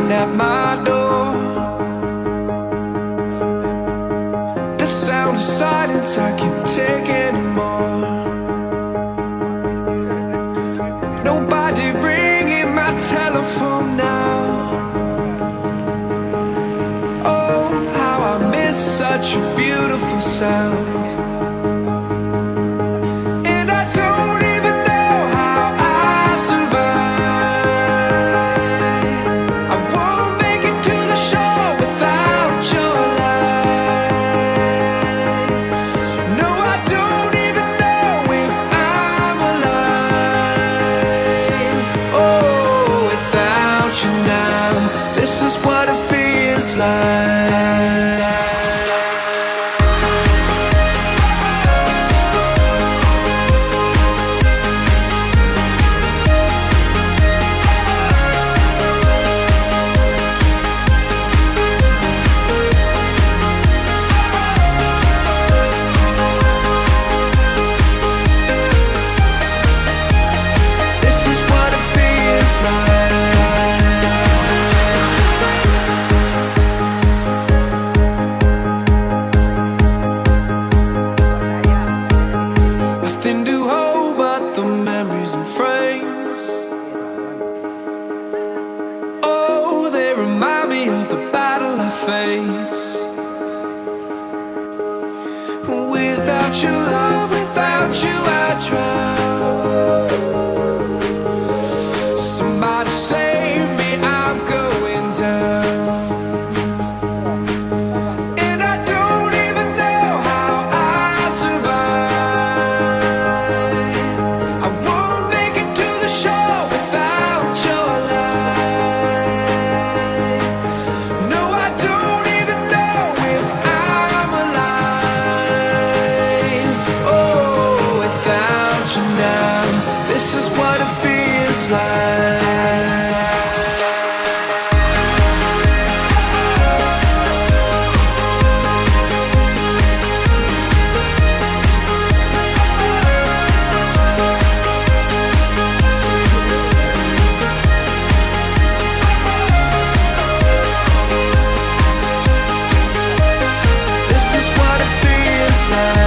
knocking at my door. The sound of silence, I can't take anymore. Nobody ringing my telephone now. Oh, how I miss such a beautiful sound. This is what it feels like. This is what it feels like. Of the battle I face. Without your love, without you I drown. Somebody save me, I'm going down. And I don't even know how I survive. I won't make it to the shore without your love. This is what it feels like. This is what it feels like.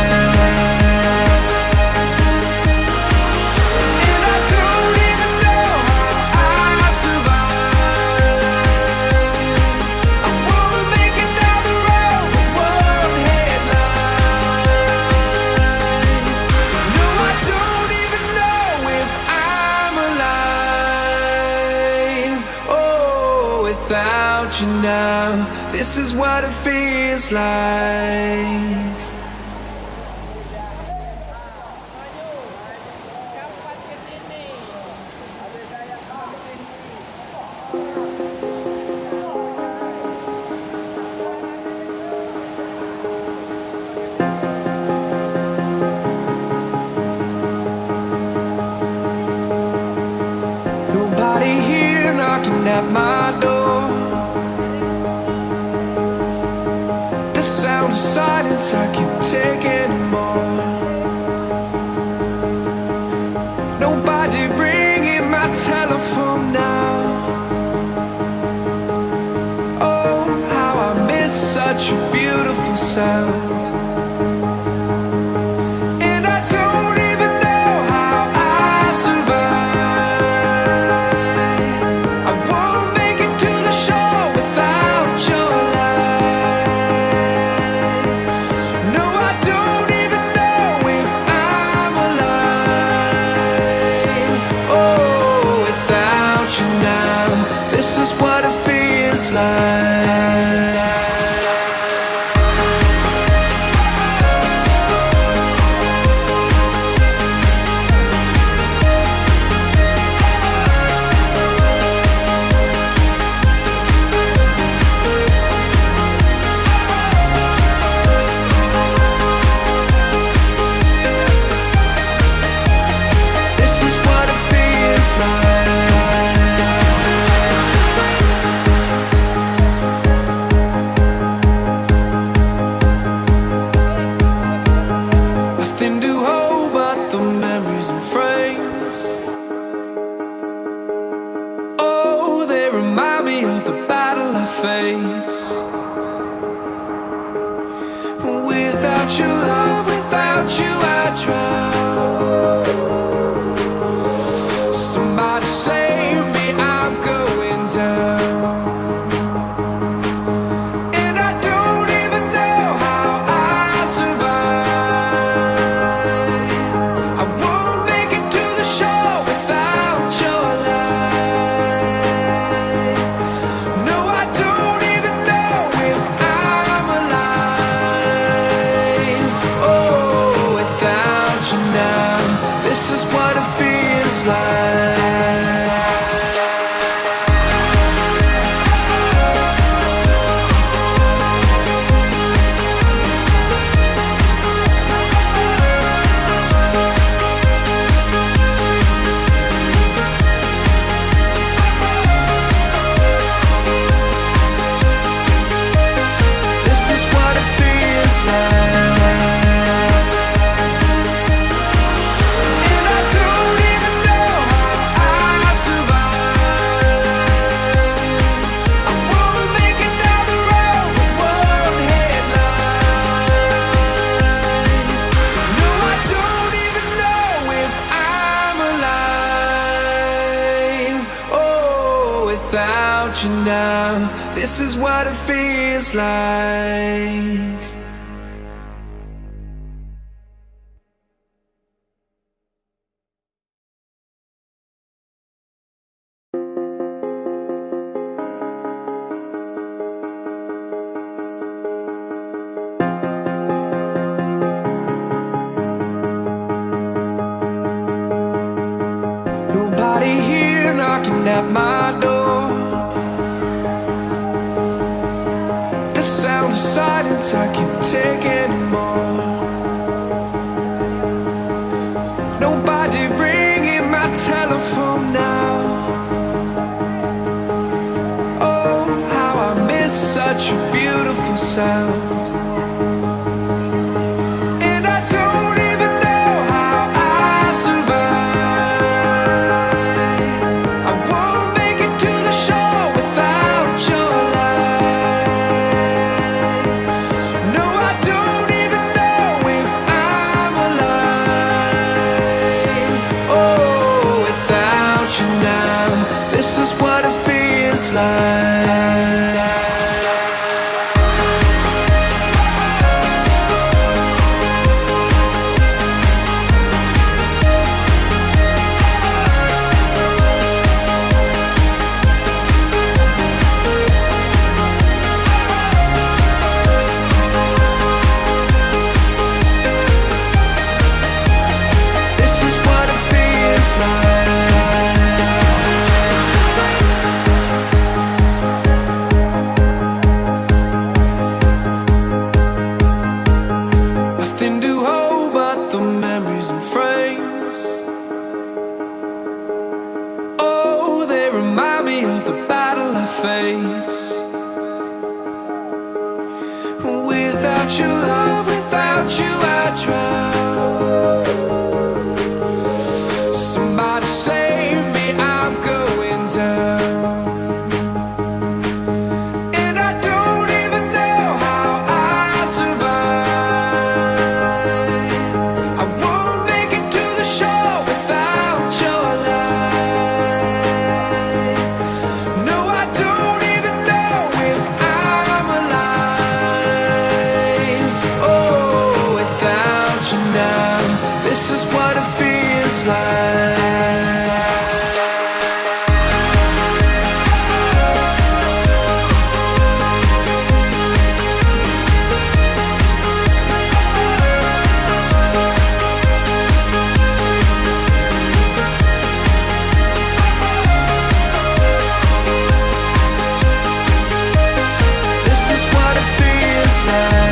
Without you now, this is what it feels like. Nobody here knocking at my door. The sound of silence, I can't take anymore. Nobody ringing my telephone now. Oh, how I miss such a beautiful sound. This is what it feels like. This is what it feels like. you now. This is what it feels like. Nobody here knocking at my door. The sound of silence I can't take anymore. Nobody ringing my telephone now. Oh, how I miss such a beautiful sound. This is what it feels like. This is what it feels like. Without your love, without you I drown. Somebody save me, I'm going down. And I don't even know how I survive. I won't make it to the shore without your light. No, I don't even know if I'm alive. Now, this is what it feels like. This is what it feels like.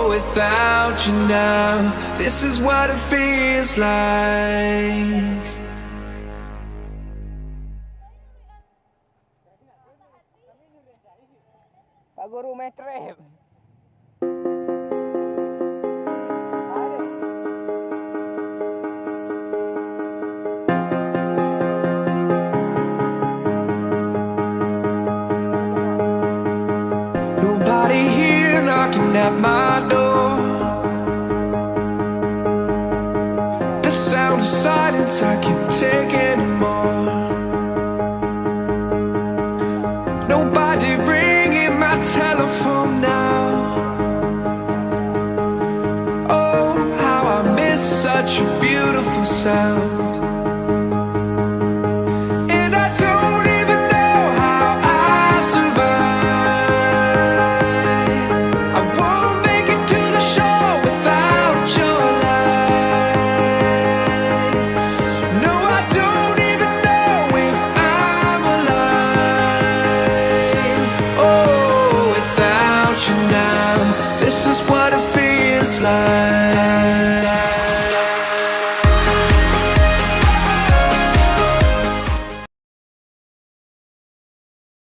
Without you now, this is what it feels like. Pak Guru main trap. Nobody here knocking at my door. The sound of silence I can't take anymore. Nobody ringing my telephone now. Oh, how I miss such a beautiful sound. This is what it feels like.